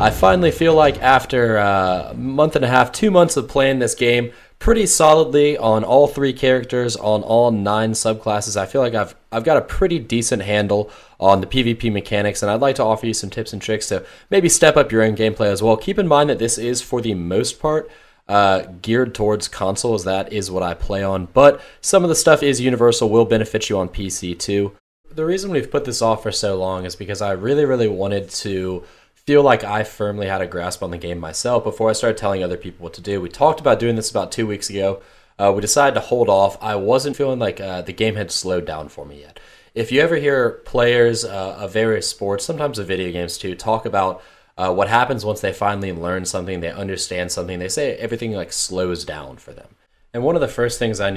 I finally feel like after a month and a half, 2 months of playing this game pretty solidly on all 3 characters, on all 9 subclasses, I feel like I've got a pretty decent handle on the PvP mechanics, and I'd like to offer you some tips and tricks to maybe step up your own gameplay as well. Keep in mind that this is, for the most part, geared towards consoles. That is what I play on, but some of the stuff is universal, will benefit you on PC too. The reason we've put this off for so long is because I really wanted to feel like I firmly had a grasp on the game myself before I started telling other people what to do. We talked about doing this about 2 weeks ago. We decided to hold off. I wasn't feeling like the game had slowed down for me yet. If you ever hear players of various sports, sometimes of video games too, talk about what happens once they finally learn something, they understand something, they say everything like slows down for them. And one of the first things I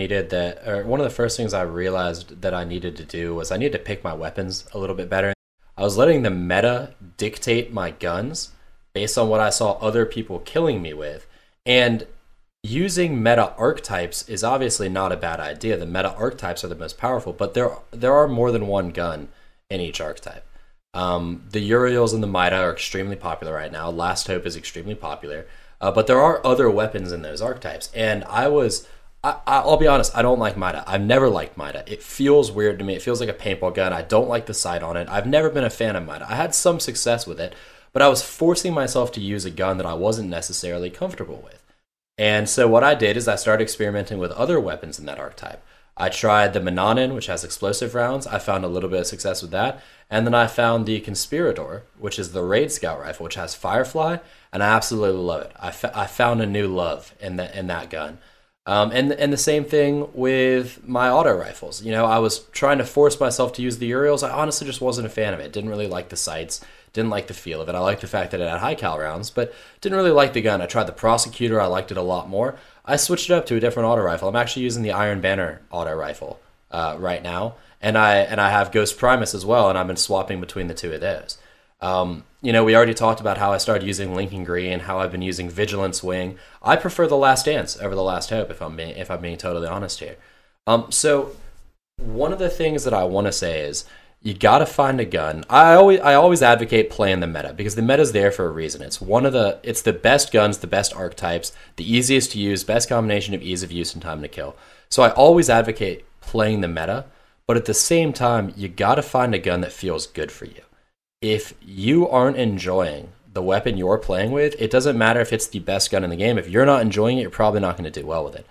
realized that I needed to do was I needed to pick my weapons a little bit better. I was letting the meta dictate my guns based on what I saw other people killing me with. And using meta archetypes is obviously not a bad idea. The meta archetypes are the most powerful, but there are more than one gun in each archetype. The Uriels and the Mida are extremely popular right now. Last Hope is extremely popular. But there are other weapons in those archetypes. And I'll be honest, I don't like Mida. I've never liked Mida. It feels weird to me. It feels like a paintball gun. I don't like the sight on it. I've never been a fan of Mida. I had some success with it, but I was forcing myself to use a gun that I wasn't necessarily comfortable with. And so what I did is I started experimenting with other weapons in that archetype. I tried the Mananin, which has explosive rounds. I found a little bit of success with that. And then I found the Conspirator, which is the Raid Scout rifle, which has Firefly, and I absolutely love it. I found a new love in that gun. And the same thing with my auto rifles. You know, I was trying to force myself to use the Uriels. I honestly just wasn't a fan of it. Didn't really like the sights. Didn't like the feel of it. I liked the fact that it had high cal rounds, but didn't really like the gun. I tried the Prosecutor. I liked it a lot more. I switched it up to a different auto rifle. I'm actually using the Iron Banner auto rifle right now, and I have Ghost Primus as well, and I've been swapping between the two of those. You know, we already talked about how I started using Lincoln Green, how I've been using Vigilance Wing. I prefer the Last Dance over the Last Hope, if I'm being totally honest here. So one of the things that I want to say is you got to find a gun. I always advocate playing the meta because the meta's there for a reason. It's the best guns, the best archetypes, the easiest to use, best combination of ease of use and time to kill. So I always advocate playing the meta, but at the same time, you got to find a gun that feels good for you. If you aren't enjoying the weapon you're playing with, it doesn't matter if it's the best gun in the game. If you're not enjoying it, you're probably not going to do well with it.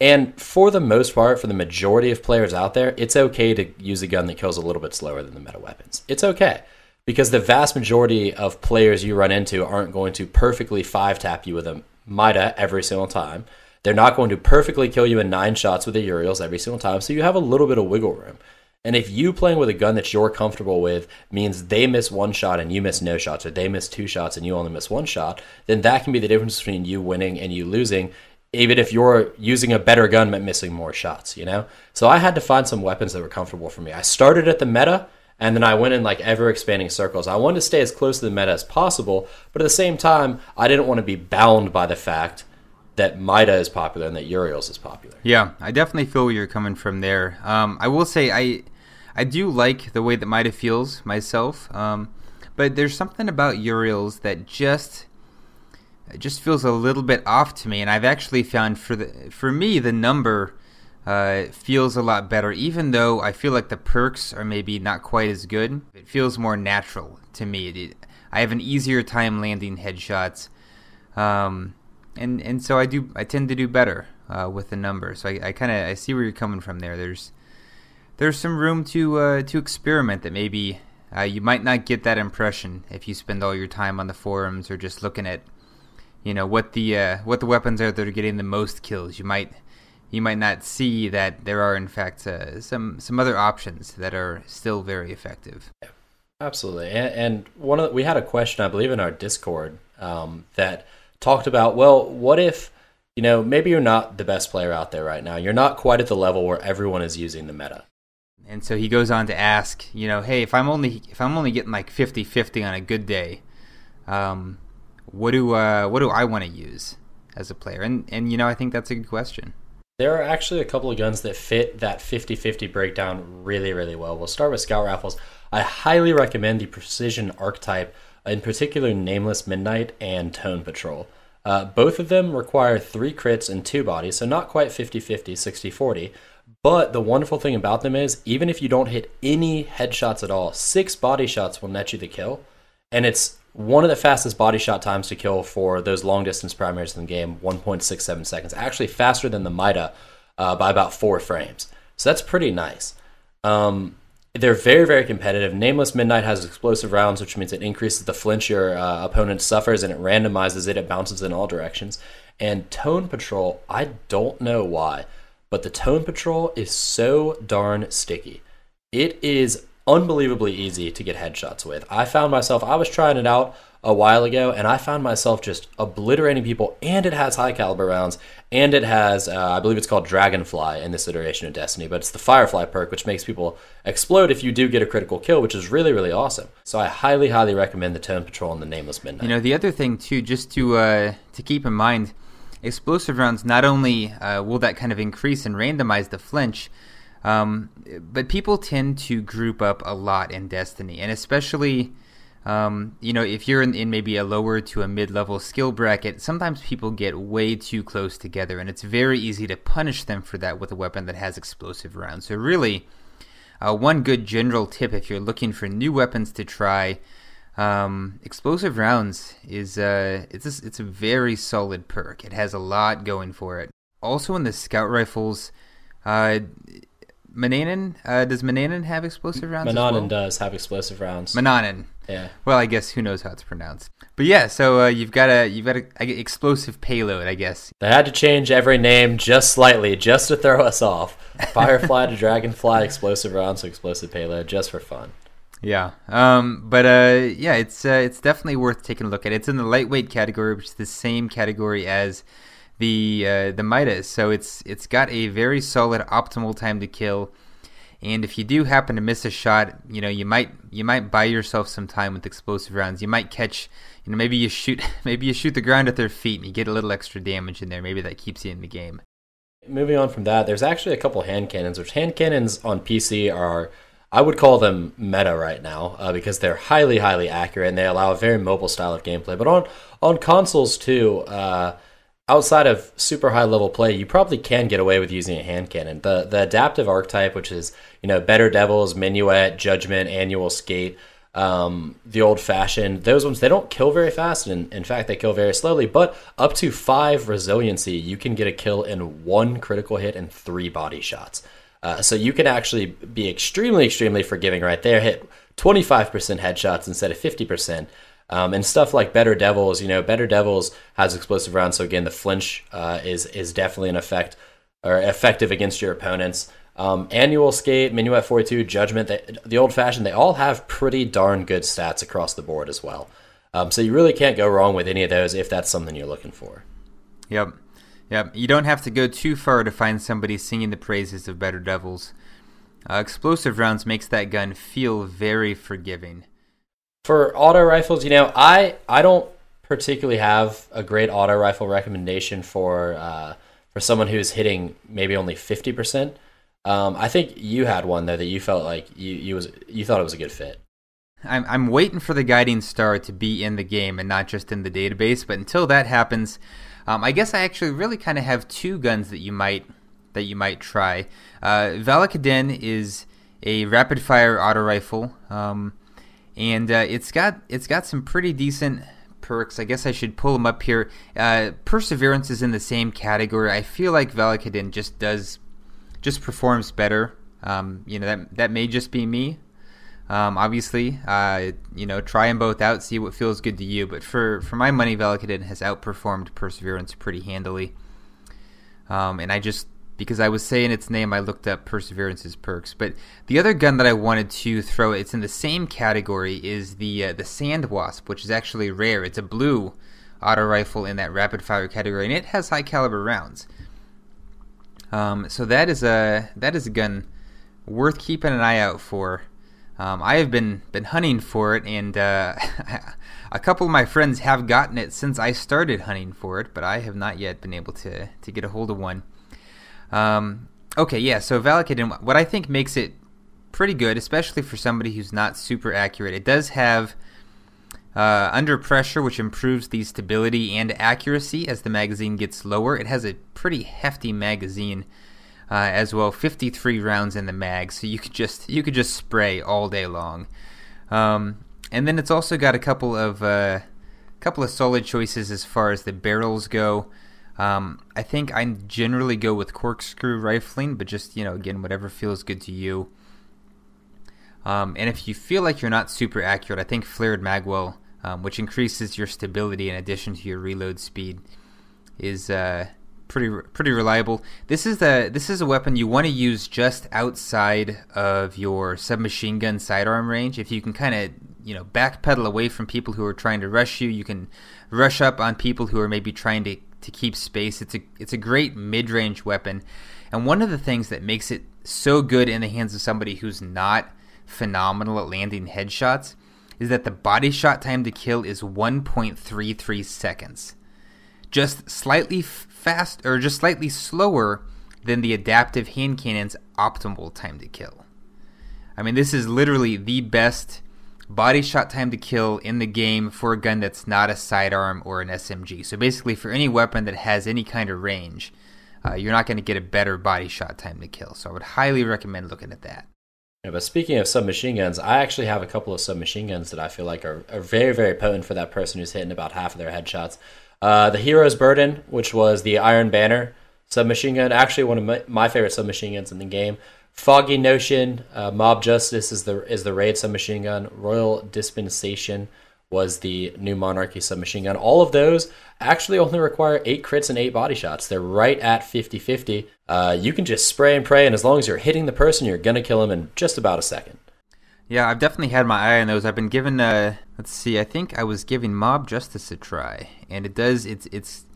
And for the most part, for the majority of players out there, it's okay to use a gun that kills a little bit slower than the meta weapons. It's okay. Because the vast majority of players you run into aren't going to perfectly 5-tap you with a Mida every single time. They're not going to perfectly kill you in 9 shots with the Uriels every single time, so you have a little bit of wiggle room. And if you playing with a gun that you're comfortable with means they miss 1 shot and you miss no shots, or they miss 2 shots and you only miss 1 shot, then that can be the difference between you winning and you losing, even if you're using a better gun but missing more shots, you know? So I had to find some weapons that were comfortable for me. I started at the meta, and then I went in like ever-expanding circles. I wanted to stay as close to the meta as possible, but at the same time, I didn't want to be bound by the fact that Mida is popular and that Uriels is popular. Yeah, I definitely feel where you're coming from there. I will say I do like the way that Mida feels myself, but there's something about Uriels that just feels a little bit off to me, and I've actually found for me the number feels a lot better, even though I feel like the perks are maybe not quite as good. It feels more natural to me. I have an easier time landing headshots, and so I tend to do better with the number. So I see where you're coming from there. There's some room to experiment that maybe you might not get that impression if you spend all your time on the forums or just looking at, you know, what the weapons are that are getting the most kills. You might not see that there are in fact some other options that are still very effective. Yeah, absolutely. And we had a question, I believe, in our Discord that talked about, well, what if, you know, maybe you're not the best player out there right now. You're not quite at the level where everyone is using the meta. And so he goes on to ask, you know, hey, if I'm only getting like 50-50 on a good day, what do I want to use as a player? And you know, I think that's a good question. There are actually a couple of guns that fit that 50-50 breakdown really, really well. We'll start with scout rifles. I highly recommend the precision archetype, in particular Nameless Midnight and Tone Patrol. Both of them require 3 crits and 2 bodies, so not quite 50-50, 60-40. But the wonderful thing about them is, even if you don't hit any headshots at all, 6 body shots will net you the kill. And it's one of the fastest body shot times to kill for those long distance primaries in the game, 1.67 seconds. Actually faster than the Mida by about 4 frames. So that's pretty nice. They're very, very competitive. Nameless Midnight has explosive rounds, which means it increases the flinch your opponent suffers, and it randomizes it. It bounces in all directions. And Tone Patrol, I don't know why, but the Tone Patrol is so darn sticky. It is unbelievably easy to get headshots with. I was trying it out a while ago, and I found myself just obliterating people, and it has high caliber rounds, and it has, I believe it's called Dragonfly in this iteration of Destiny, but it's the Firefly perk, which makes people explode if you do get a critical kill, which is really, really awesome. So I highly, highly recommend the Tone Patrol and the Nameless Midnight. You know, the other thing, too, just to keep in mind, explosive rounds, not only will that kind of increase and randomize the flinch, but people tend to group up a lot in Destiny, and especially, if you're in maybe a lower to a mid-level skill bracket, sometimes people get way too close together, and it's very easy to punish them for that with a weapon that has explosive rounds. So really, one good general tip if you're looking for new weapons to try, explosive rounds is it's a very solid perk. It has a lot going for it. Also in the scout rifles, Mananan, does Mananan have explosive rounds as well? Mananan does have explosive rounds. Mananan. Yeah. Well, I guess who knows how it's pronounced. But yeah, so you've got a explosive payload, I guess. They had to change every name just slightly, just to throw us off. Firefly to Dragonfly, explosive rounds to explosive payload, just for fun. Yeah. It's definitely worth taking a look at. It's in the lightweight category, which is the same category as the Midas, so it's got a very solid optimal time to kill, and if you do happen to miss a shot, you might buy yourself some time with explosive rounds. You might catch, maybe you shoot the ground at their feet and you get a little extra damage in there. Maybe that keeps you in the game. Moving on from that, there's actually a couple hand cannons, which hand cannons on PC are, I would call them meta right now, because they're highly, highly accurate and they allow a very mobile style of gameplay. But on consoles too, outside of super high level play, you probably can get away with using a hand cannon. The adaptive archetype, which is Better Devils, Minuet, Judgment, Annual Skate, the old fashioned, those ones, they don't kill very fast, and in fact they kill very slowly. But up to 5 resiliency, you can get a kill in 1 critical hit and 3 body shots. So you can actually be extremely, extremely forgiving right there. Hit 25% headshots instead of 50%. And stuff like Better Devils, Better Devils has explosive rounds, so again, the flinch is definitely an effect, or effective against your opponents. Annual Skate, Minuet 42, Judgment, the old-fashioned, they all have pretty darn good stats across the board as well. So you really can't go wrong with any of those if that's something you're looking for. Yep. You don't have to go too far to find somebody singing the praises of Better Devils. Explosive rounds makes that gun feel very forgiving. For auto rifles, I don't particularly have a great auto rifle recommendation for someone who's hitting maybe only 50%. I think you had one though that you felt like you thought it was a good fit. I'm waiting for the guiding star to be in the game and not just in the database. But until that happens, I guess I actually really kind of have 2 guns that you might try. Valakadin is a rapid fire auto rifle. And it's got some pretty decent perks. I guess I should pull them up here. Perseverance is in the same category. I feel like Valakadin just performs better. That may just be me. Obviously, try them both out, see what feels good to you. But for my money, Valakadin has outperformed Perseverance pretty handily. Because I was saying its name, I looked up Perseverance's perks. But the other gun that I wanted to throw, it's in the same category, is the Sand Wasp, which is actually rare. It's a blue auto rifle in that rapid fire category, and it has high caliber rounds. So that is a gun worth keeping an eye out for. I have been hunting for it, and a couple of my friends have gotten it since I started hunting for it, but I have not yet been able to get a hold of one. Okay, yeah, so Valakut, what I think makes it pretty good, especially for somebody who's not super accurate, it does have under pressure, which improves the stability and accuracy as the magazine gets lower. It has a pretty hefty magazine as well, 53 rounds in the mag, so you could just spray all day long. And then it's also got a couple of solid choices as far as the barrels go. I think I generally go with corkscrew rifling, but just, again, whatever feels good to you. And if you feel like you're not super accurate, I think flared magwell, which increases your stability in addition to your reload speed, is pretty reliable. This is a weapon you want to use just outside of your submachine gun sidearm range. If you can kind of backpedal away from people who are trying to rush you, you can rush up on people who are maybe trying to keep space. It's a great mid-range weapon, and one of the things that makes it so good in the hands of somebody who's not phenomenal at landing headshots is that the body shot time to kill is 1.33 seconds. Just slightly fast, or just slightly slower than the adaptive hand cannon's optimal time to kill. I mean, this is literally the best body shot time to kill in the game for a gun that's not a sidearm or an SMG. So basically, for any weapon that has any kind of range, you're not going to get a better body shot time to kill. So I would highly recommend looking at that. Yeah, but speaking of submachine guns, I actually have a couple of submachine guns that I feel like are very, very potent for that person who's hitting about half of their headshots. The Hero's Burden, which was the Iron Banner submachine gun, actually one of my favorite submachine guns in the game. Foggy Notion, Mob Justice is the raid submachine gun. Royal Dispensation was the New Monarchy submachine gun. All of those actually only require 8 crits and 8 body shots. They're right at 50-50. You can just spray and pray, and as long as you're hitting the person, you're going to kill them in just about a second. Yeah, I've definitely had my eye on those. I've been given, I think I was giving Mob Justice a try, and it's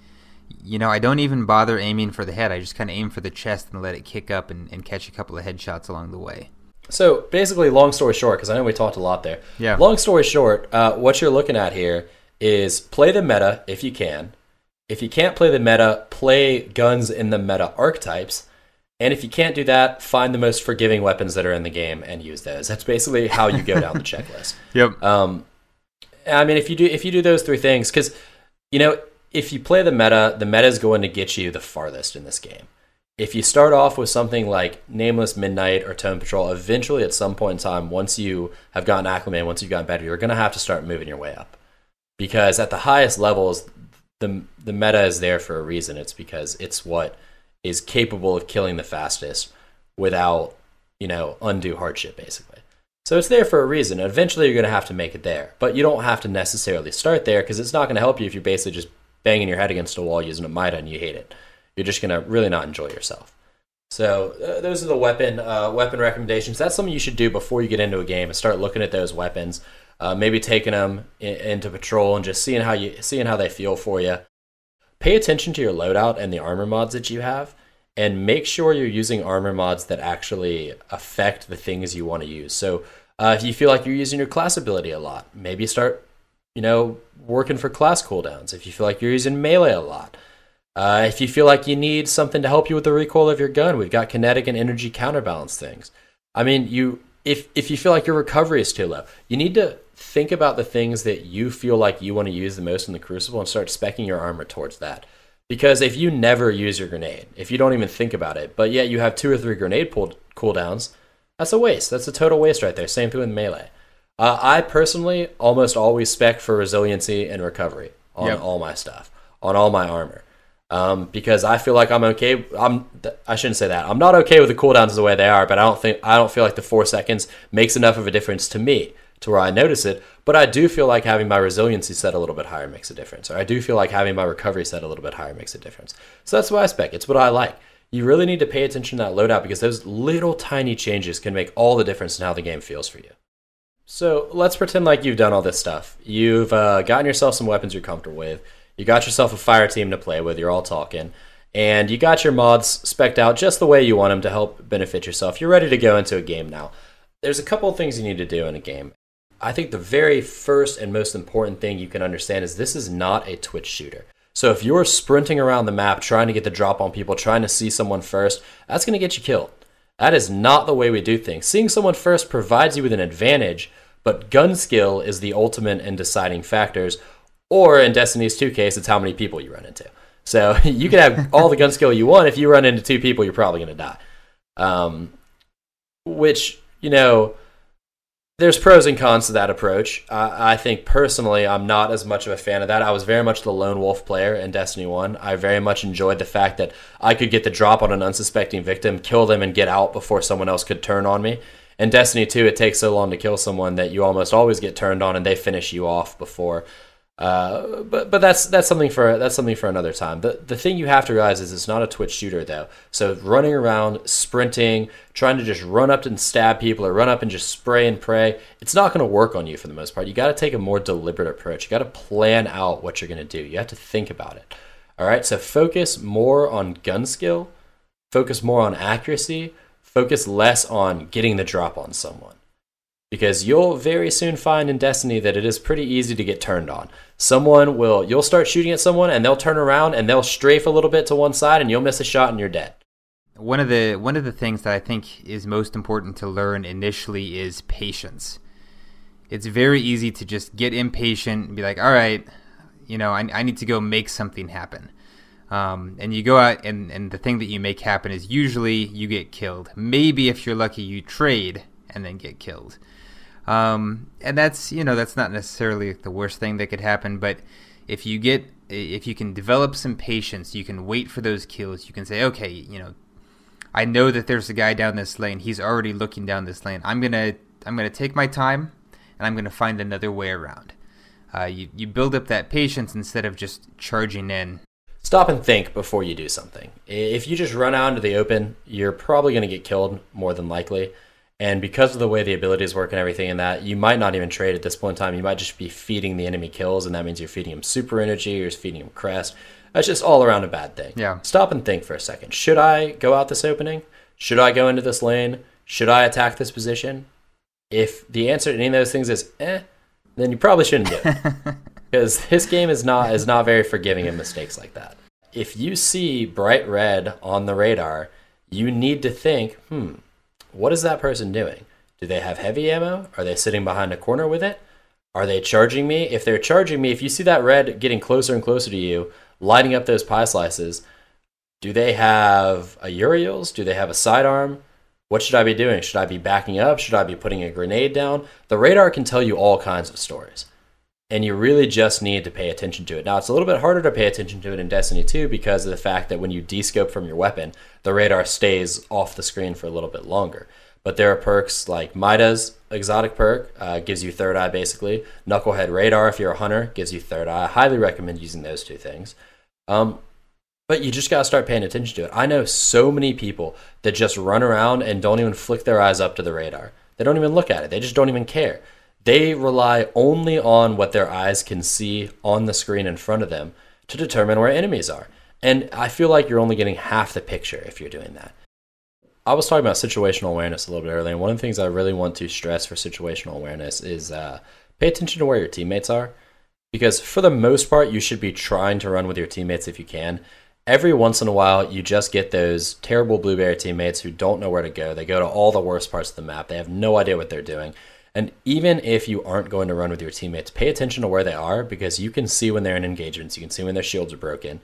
I don't even bother aiming for the head. I just kind of aim for the chest and let it kick up and catch a couple of headshots along the way. So basically, long story short, because I know we talked a lot there. Yeah. Long story short, what you're looking at here is play the meta if you can. If you can't play the meta, play guns in the meta archetypes. And if you can't do that, find the most forgiving weapons that are in the game and use those. That's basically how you go down the checklist. Yep. I mean, if you do those 3 things, because if you play the meta is going to get you the farthest in this game. If you start off with something like Nameless Midnight or Tone Patrol, eventually at some point in time, once you have gotten acclimated, once you've gotten better, you're going to have to start moving your way up. Because at the highest levels, the meta is there for a reason. It's because it's what is capable of killing the fastest without, undue hardship, basically. So it's there for a reason. Eventually, you're going to have to make it there. But you don't have to necessarily start there, because it's not going to help you if you're basically just banging your head against a wall using a Mida and you hate it. You're just going to really not enjoy yourself. So those are the weapon recommendations. That's something you should do before you get into a game, and start looking at those weapons. Maybe taking them into patrol and just seeing how they feel for you. Pay attention to your loadout and the armor mods that you have, and make sure you're using armor mods that actually affect the things you want to use. So if you feel like you're using your class ability a lot, maybe start working for class cooldowns. If you feel like you're using melee a lot. If you feel like you need something to help you with the recoil of your gun, we've got kinetic and energy counterbalance things. I mean, if you feel like your recovery is too low, you need to think about the things that you feel like you want to use the most in the Crucible and start speccing your armor towards that. Because if you never use your grenade, if you don't even think about it, but yet you have 2 or 3 grenade cooldowns, that's a waste. That's a total waste right there. Same thing with melee. I personally almost always spec for resiliency and recovery on all my stuff, on all my armor. Because I feel like I'm okay. I shouldn't say that. I'm not okay with the cooldowns the way they are, but I don't feel like the 4 seconds makes enough of a difference to me to where I notice it. But I do feel like having my resiliency set a little bit higher makes a difference, or I do feel like having my recovery set a little bit higher makes a difference. So that's why I spec. It's what I like. You really need to pay attention to that loadout, because those little tiny changes can make all the difference in how the game feels for you. So let's pretend like you've done all this stuff. You've gotten yourself some weapons you're comfortable with. You got yourself a fire team to play with. You're all talking. And you got your mods spec'd out just the way you want them to help benefit yourself. You're ready to go into a game now. There's a couple of things you need to do in a game. I think the very first and most important thing you can understand is this is not a Twitch shooter. So if you're sprinting around the map trying to get the drop on people, trying to see someone first, that's going to get you killed. That is not the way we do things. Seeing someone first provides you with an advantage, but gun skill is the ultimate in deciding factors. Or in Destiny's 2 case, it's how many people you run into. So you can have all the gun skill you want. If you run into 2 people, you're probably going to die. Which, there's pros and cons to that approach. I think personally, I'm not as much of a fan of that. I was very much the lone wolf player in Destiny 1. I very much enjoyed the fact that I could get the drop on an unsuspecting victim, kill them, and get out before someone else could turn on me. In Destiny 2, it takes so long to kill someone that you almost always get turned on and they finish you off before. But that's something for another time. The thing you have to realize is it's not a Twitch shooter though. So running around, sprinting, trying to just run up and stab people or run up and just spray and pray, it's not going to work on you for the most part. You got to take a more deliberate approach. You got to plan out what you're going to do. You have to think about it. All right. So focus more on gun skill, focus more on accuracy, focus less on getting the drop on someone. Because you'll very soon find in Destiny that it is pretty easy to get turned on. You'll start shooting at someone and they'll turn around and they'll strafe a little bit to one side and you'll miss a shot and you're dead. One of the things that I think is most important to learn initially is patience. It's very easy to just get impatient and be like, all right, I need to go make something happen. And you go out and the thing that you make happen is usually you get killed. Maybe if you're lucky, you trade and then get killed. And that's not necessarily the worst thing that could happen, but if you can develop some patience, you can wait for those kills. You can say, okay, I know that there's a guy down this lane. He's already looking down this lane. I'm gonna take my time, and I'm gonna find another way around. You build up that patience instead of just charging in. Stop and think before you do something. If you just run out into the open, you're probably going to get killed more than likely. And because of the way the abilities work and everything in that, you might not even trade at this point in time. You might just be feeding the enemy kills, and that means you're feeding him super energy, you're feeding him crest. That's just all around a bad thing. Yeah. Stop and think for a second. Should I go out this opening? Should I go into this lane? Should I attack this position? If the answer to any of those things is then you probably shouldn't do it. Because this game is not very forgiving of mistakes like that. If you see bright red on the radar, you need to think, what is that person doing? Do they have heavy ammo? Are they sitting behind a corner with it? Are they charging me? If they're charging me, if you see that red getting closer and closer to you, lighting up those pie slices, do they have a youre? Do they have a sidearm? What should I be doing? Should I be backing up? Should I be putting a grenade down? The radar can tell you all kinds of stories. And you really just need to pay attention to it. Now, it's a little bit harder to pay attention to it in Destiny 2 because of the fact that when you descope from your weapon, the radar stays off the screen for a little bit longer. But there are perks like Mida's exotic perk, gives you third eye basically. Knucklehead radar, if you're a hunter, gives you third eye. I highly recommend using those two things. But you just got to start paying attention to it. I know so many people that just run around and don't even flick their eyes up to the radar. They don't even look at it. They just don't even care. They rely only on what their eyes can see on the screen in front of them to determine where enemies are. And I feel like you're only getting half the picture if you're doing that. I was talking about situational awareness a little bit earlier, and one of the things I really want to stress for situational awareness is pay attention to where your teammates are. Because for the most part, you should be trying to run with your teammates if you can. Every once in a while, you just get those terrible blueberry teammates who don't know where to go. They go to all the worst parts of the map. They have no idea what they're doing. And even if you aren't going to run with your teammates, pay attention to where they are, because you can see when they're in engagements. You can see when their shields are broken.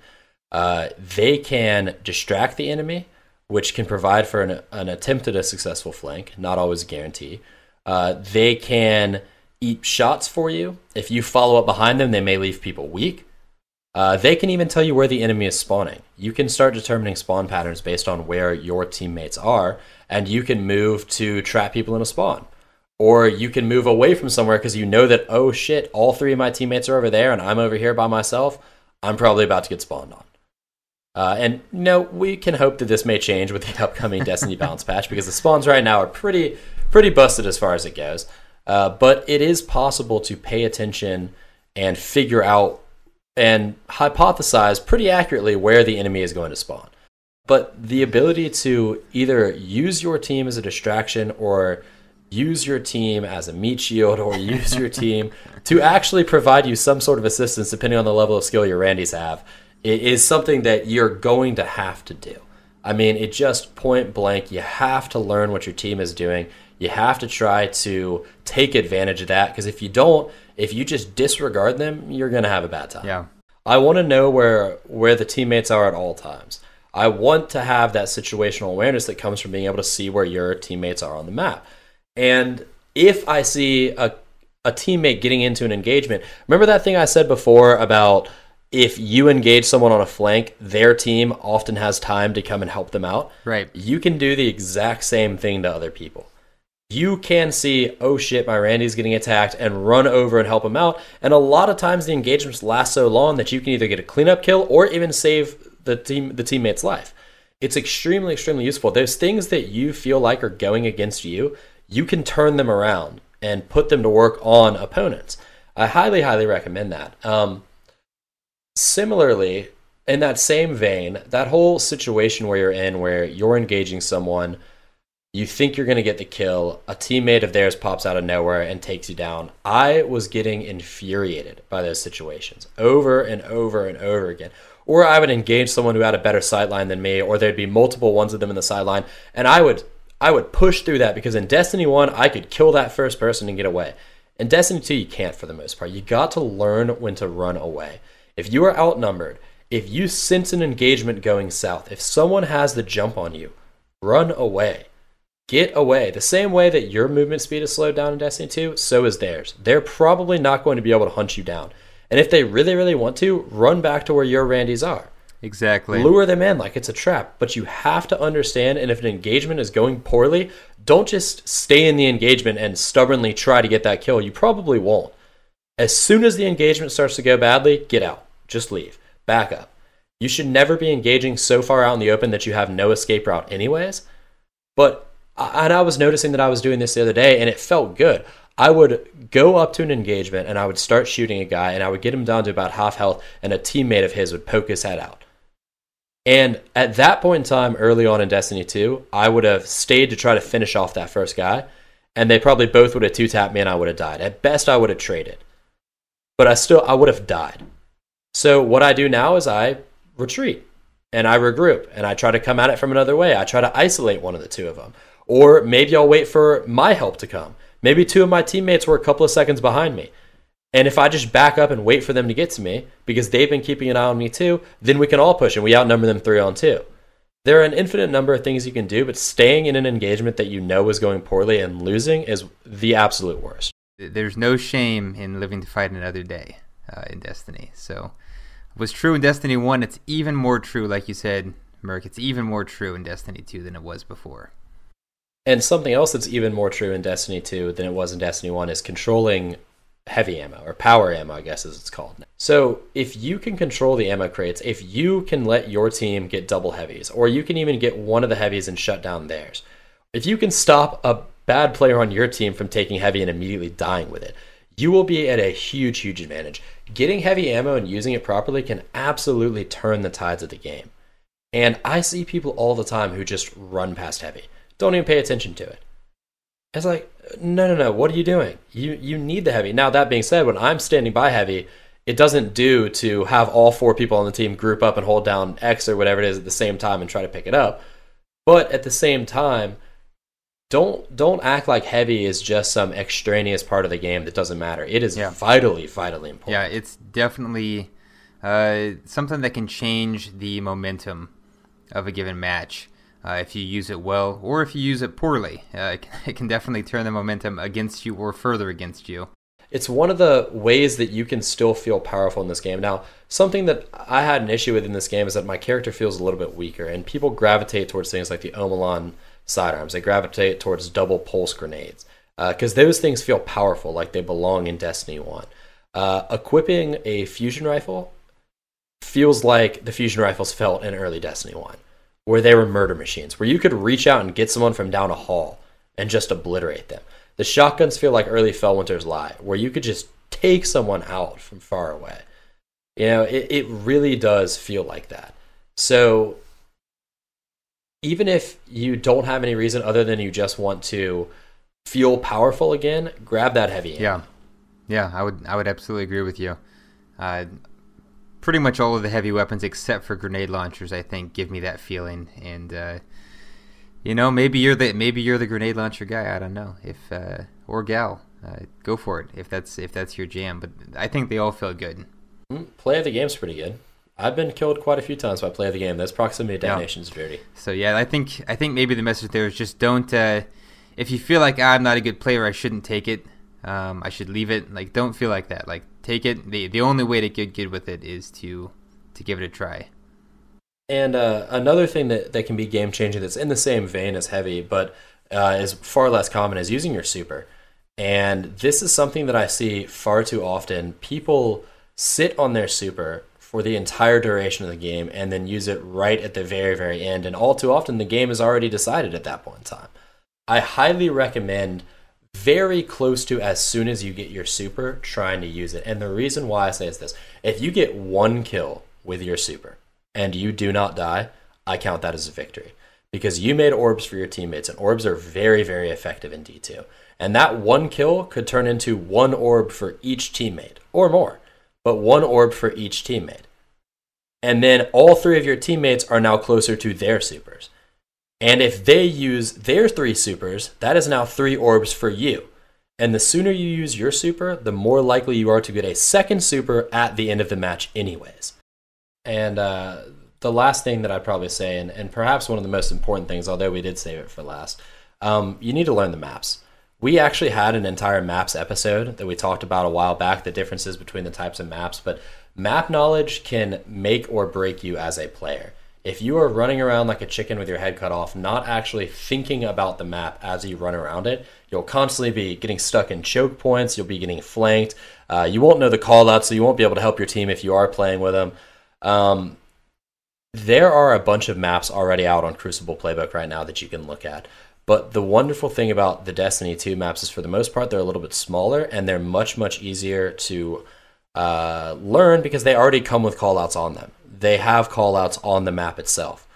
They can distract the enemy, which can provide for an attempt at a successful flank, not always a guarantee. They can eat shots for you. If you follow up behind them, they may leave people weak. They can even tell you where the enemy is spawning. You can start determining spawn patterns based on where your teammates are, and you can move to trap people in a spawn. Or you can move away from somewhere because you know that, oh shit, all three of my teammates are over there and I'm over here by myself. I'm probably about to get spawned on. And we can hope that this may change with the upcoming Destiny Balance patch, because the spawns right now are pretty busted as far as it goes. But it is possible to pay attention and figure out and hypothesize pretty accurately where the enemy is going to spawn. But the ability to either use your team as a distraction or use your team as a meat shield or use your team to actually provide you some sort of assistance depending on the level of skill your Randys have, it is something that you're going to have to do. I mean, it just point blank, you have to learn what your team is doing. You have to try to take advantage of that, because if you don't, if you just disregard them, you're going to have a bad time. Yeah. I want to know where the teammates are at all times. I want to have that situational awareness that comes from being able to see where your teammates are on the map. And if I see a teammate getting into an engagement, remember that thing I said before about if you engage someone on a flank, their team often has time to come and help them out. Right. You can do the exact same thing to other people. You can see, oh shit, my Randy's getting attacked, and run over and help him out. And a lot of times the engagements last so long that you can either get a cleanup kill or even save the teammate's life. It's extremely, extremely useful. Those things that you feel like are going against you, you can turn them around and put them to work on opponents. I highly, highly recommend that. Similarly, in that same vein, that whole situation where you're engaging someone, you think you're going to get the kill, a teammate of theirs pops out of nowhere and takes you down. I was getting infuriated by those situations over and over and over again. Or I would engage someone who had a better sideline than me, or there'd be multiple ones of them in the sideline, and I would push through that, because in Destiny 1, I could kill that first person and get away. In Destiny 2, you can't for the most part. You got to learn when to run away. If you are outnumbered, if you sense an engagement going south, if someone has the jump on you, run away. Get away. The same way that your movement speed is slowed down in Destiny 2, so is theirs. They're probably not going to be able to hunt you down. And if they really, really want to, run back to where your Randys are. Exactly. Lure them in like it's a trap. But you have to understand, and if an engagement is going poorly, don't just stay in the engagement and stubbornly try to get that kill. You probably won't. As soon as the engagement starts to go badly, get out. Just leave. Back up. You should never be engaging so far out in the open that you have no escape route anyways. And I was noticing that I was doing this the other day, and it felt good. I would go up to an engagement, and I would start shooting a guy, and I would get him down to about half health, and a teammate of his would poke his head out. And at that point in time, early on in Destiny 2, I would have stayed to try to finish off that first guy, and they probably both would have two-tapped me, and I would have died. At best, I would have traded. But I would have died. So what I do now is I retreat, and I regroup, and I try to come at it from another way. I try to isolate one of the two of them. Or maybe I'll wait for my help to come. Maybe two of my teammates were a couple of seconds behind me. And if I just back up and wait for them to get to me, because they've been keeping an eye on me too, then we can all push, and we outnumber them 3-on-2. There are an infinite number of things you can do, but staying in an engagement that you know is going poorly and losing is the absolute worst. There's no shame in living to fight another day in Destiny. So it was true in Destiny 1. It's even more true, like you said, Merc. It's even more true in Destiny 2 than it was before. And something else that's even more true in Destiny 2 than it was in Destiny 1 is controlling heavy ammo, or power ammo, I guess as it's called now. So if you can control the ammo crates, if you can let your team get double heavies, or you can even get one of the heavies and shut down theirs, if you can stop a bad player on your team from taking heavy and immediately dying with it, you will be at a huge, huge advantage. Getting heavy ammo and using it properly can absolutely turn the tides of the game. And I see people all the time who just run past heavy. Don't even pay attention to it. It's like, no, what are you doing? You need the heavy. Now, that being said, when I'm standing by heavy, it doesn't do to have all 4 people on the team group up and hold down X or whatever it is at the same time and try to pick it up. But at the same time, don't act like heavy is just some extraneous part of the game that doesn't matter. It is vitally, vitally important. Yeah, it's definitely something that can change the momentum of a given match. If you use it well, or if you use it poorly, it can definitely turn the momentum against you or further against you. It's one of the ways that you can still feel powerful in this game. Now, something that I had an issue with in this game is that my character feels a little bit weaker, and people gravitate towards things like the Omelon sidearms. They gravitate towards double pulse grenades, because those things feel powerful, like they belong in Destiny 1. Equipping a fusion rifle feels like the fusion rifles felt in early Destiny 1. Where they were murder machines, where you could reach out and get someone from down a hall and just obliterate them. The shotguns feel like early Fellwinter's Lie, where you could just take someone out from far away. You know, it really does feel like that. So even if you don't have any reason other than you just want to feel powerful again, grab that heavy ammo. Yeah, I would absolutely agree with you. Pretty much all of the heavy weapons except for grenade launchers, I think, give me that feeling. And maybe you're the grenade launcher guy. I don't know if or gal. Go for it if that's your jam. But I think they all feel good. Play of the game's pretty good. I've been killed quite a few times by play of the game. Those proximity detonations are dirty. So yeah, I think maybe the message there is just don't. If you feel like I'm not a good player, I shouldn't take it. I should leave it. Like, don't feel like that. Like, take it. The only way to get good with it is to give it a try. And another thing that can be game changing that's in the same vein as heavy, but is far less common, is using your super. And this is something that I see far too often. People sit on their super for the entire duration of the game and then use it right at the very, very end. And all too often, the game is already decided at that point in time. I highly recommend very close to as soon as you get your super, trying to use it. And the reason why I say is this. If you get one kill with your super and you do not die, I count that as a victory. Because you made orbs for your teammates, and orbs are very, very effective in D2. And that one kill could turn into one orb for each teammate, or more. But one orb for each teammate. And then all three of your teammates are now closer to their supers. And if they use their 3 supers, that is now 3 orbs for you. And the sooner you use your super, the more likely you are to get a second super at the end of the match anyways. And the last thing that I'd probably say, and perhaps one of the most important things, although we did save it for last, you need to learn the maps. We actually had an entire maps episode that we talked about a while back, the differences between the types of maps, but map knowledge can make or break you as a player. If you are running around like a chicken with your head cut off, not actually thinking about the map as you run around it, you'll constantly be getting stuck in choke points, you'll be getting flanked, you won't know the call-outs, so you won't be able to help your team if you are playing with them. There are a bunch of maps already out on Crucible Playbook right now that you can look at. But the wonderful thing about the Destiny 2 maps is, for the most part, they're a little bit smaller, and they're much, much easier to learn because they already come with callouts on them. They have callouts on the map itself.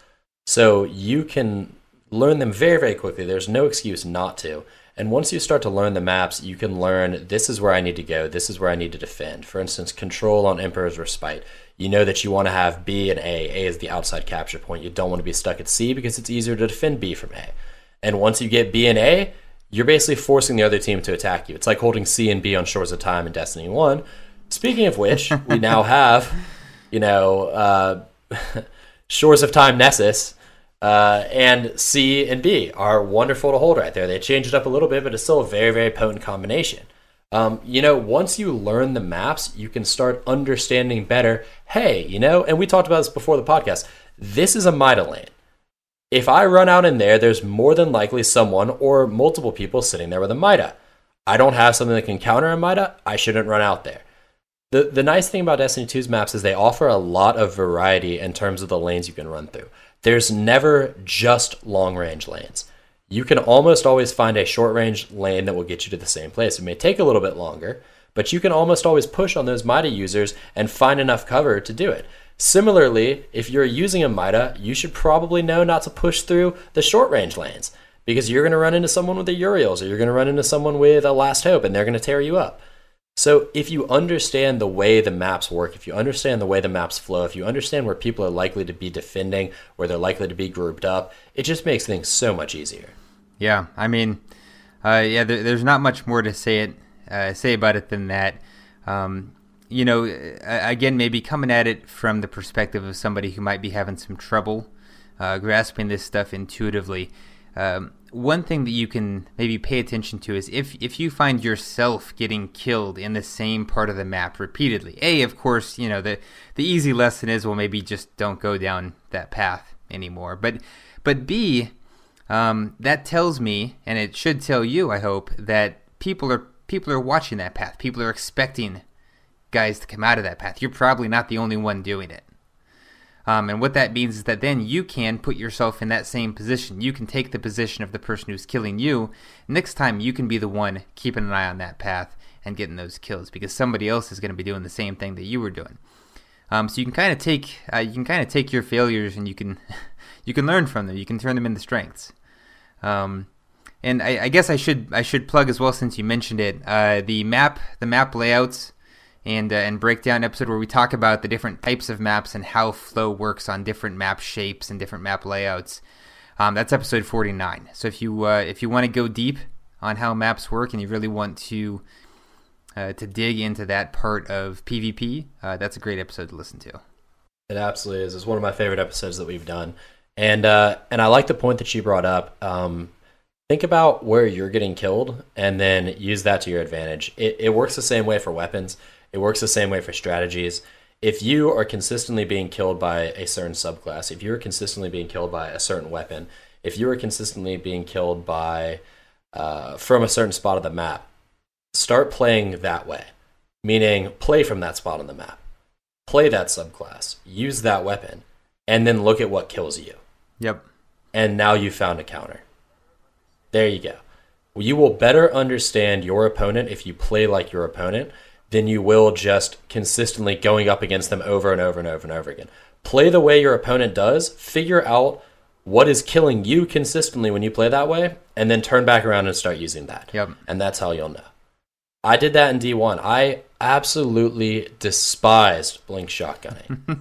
So you can learn them very, very quickly. There's no excuse not to. And once you start to learn the maps, you can learn, this is where I need to go, this is where I need to defend. For instance, Control on Emperor's Respite. You know that you want to have B and A. A is the outside capture point. You don't want to be stuck at C because it's easier to defend B from A. And once you get B and A, you're basically forcing the other team to attack you. It's like holding C and B on Shores of Time in Destiny 1. Speaking of which, we now have, Shores of Time Nessus, and C and B are wonderful to hold right there. They changed it up a little bit, but it's still a very, very potent combination. Once you learn the maps, you can start understanding better, and we talked about this before the podcast, this is a Mida lane. If I run out in there, there's more than likely someone or multiple people sitting there with a Mida. I don't have something that can counter a Mida, I shouldn't run out there. The nice thing about Destiny 2's maps is they offer a lot of variety in terms of the lanes you can run through. There's never just long-range lanes. You can almost always find a short-range lane that will get you to the same place. It may take a little bit longer, but you can almost always push on those Mida users and find enough cover to do it. Similarly, if you're using a Mida, you should probably know not to push through the short-range lanes because you're going to run into someone with a Uriels or you're going to run into someone with a Last Hope and they're going to tear you up. So if you understand the way the maps work, if you understand the way the maps flow, if you understand where people are likely to be defending, where they're likely to be grouped up, it just makes things so much easier. Yeah, I mean, there's not much more to say about it than that. Again, maybe coming at it from the perspective of somebody who might be having some trouble grasping this stuff intuitively. One thing that you can maybe pay attention to is if you find yourself getting killed in the same part of the map repeatedly. A, of course, the easy lesson is, well, maybe just don't go down that path anymore. But B, that tells me, and it should tell you, I hope, that people are watching that path. People are expecting guys to come out of that path. You're probably not the only one doing it. And what that means is that then you can put yourself in that same position. You can take the position of the person who's killing you. Next time, you can be the one keeping an eye on that path and getting those kills because somebody else is going to be doing the same thing that you were doing. So you can kind of take your failures and you can learn from them. You can turn them into strengths. And I guess I should plug as well, since you mentioned it, the map layouts and breakdown episode where we talk about the different types of maps and how flow works on different map shapes and different map layouts. That's episode 49. So if you want to go deep on how maps work and you really want to dig into that part of PvP, that's a great episode to listen to. It absolutely is. It's one of my favorite episodes that we've done. And I like the point that you brought up. Think about where you're getting killed and then use that to your advantage. It works the same way for weapons. It works the same way for strategies. If you are consistently being killed by a certain subclass, if you're consistently being killed by a certain weapon, if you are consistently being killed by from a certain spot of the map, start playing that way. Meaning, play from that spot on the map. Play that subclass. Use that weapon. And then look at what kills you. Yep. And now you found a counter. There you go. You will better understand your opponent if you play like your opponent than you will just consistently going up against them over and over and over and over again. Play the way your opponent does. Figure out what is killing you consistently when you play that way, and then turn back around and start using that. Yep. And that's how you'll know. I did that in D1. I absolutely despised blink shotgunning.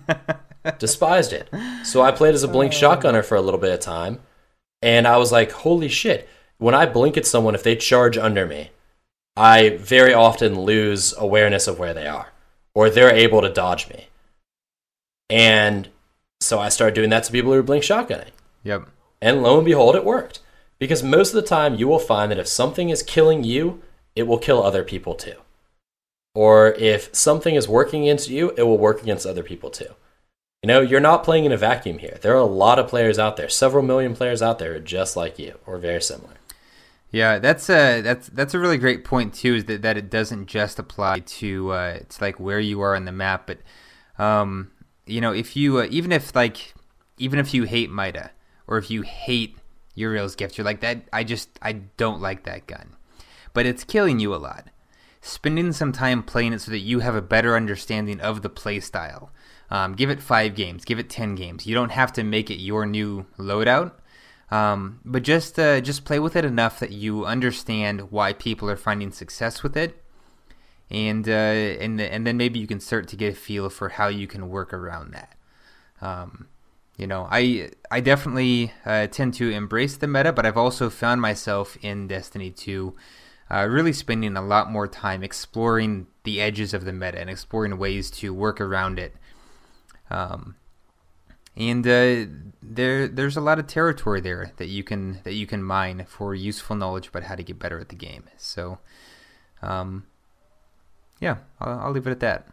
Despised it. So I played as a blink shotgunner for a little bit of time, and I was like, holy shit. When I blink at someone, if they charge under me, I very often lose awareness of where they are, or they're able to dodge me. And so I started doing that to people who were blink shotgunning. Yep. And lo and behold, it worked. Because most of the time, you will find that if something is killing you, it will kill other people too. Or if something is working against you, it will work against other people too. You know, you're not playing in a vacuum here. There are a lot of players out there, several million players out there just like you, or very similar. Yeah, that's a really great point too. Is that it doesn't just apply to it's like where you are on the map, but you know, if you even if you hate Mida, or if you hate Uriel's gift, you're like that. I don't like that gun, but it's killing you a lot. Spending some time playing it so that you have a better understanding of the play style. Give it 5 games, give it 10 games. You don't have to make it your new loadout. But just play with it enough that you understand why people are finding success with it, and then maybe you can start to get a feel for how you can work around that. You know, I definitely tend to embrace the meta, but I've also found myself in Destiny 2 really spending a lot more time exploring the edges of the meta and exploring ways to work around it. And there's a lot of territory there that you can mine for useful knowledge about how to get better at the game. So, yeah, I'll leave it at that.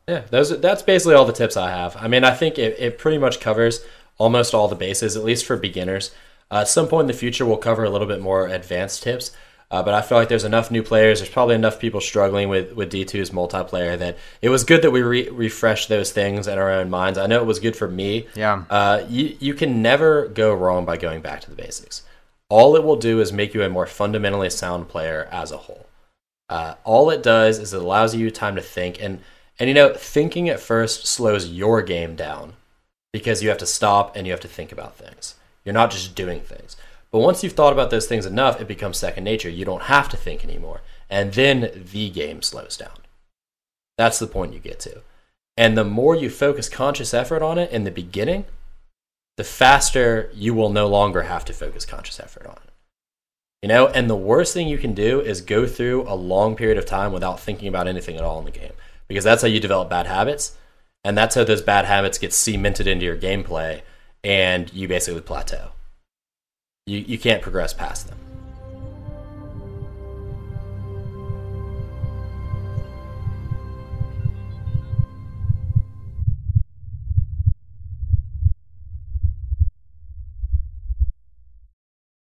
Yeah, that's basically all the tips I have. I mean, I think it pretty much covers almost all the bases, at least for beginners. At some point in the future, we'll cover a little bit more advanced tips. But I feel like there's enough new players. There's probably enough people struggling with D2's multiplayer that it was good that we refreshed those things in our own minds. I know it was good for me. Yeah. You can never go wrong by going back to the basics. All it will do is make you a more fundamentally sound player as a whole. All it does is it allows you time to think. And you know, thinking at first slows your game down because you have to stop and you have to think about things. You're not just doing things. But once you've thought about those things enough, it becomes second nature. You don't have to think anymore. And then the game slows down. That's the point you get to. And the more you focus conscious effort on it in the beginning, the faster you will no longer have to focus conscious effort on it. You know, and the worst thing you can do is go through a long period of time without thinking about anything at all in the game. Because that's how you develop bad habits. And that's how those bad habits get cemented into your gameplay. And you basically plateau. You can't progress past them.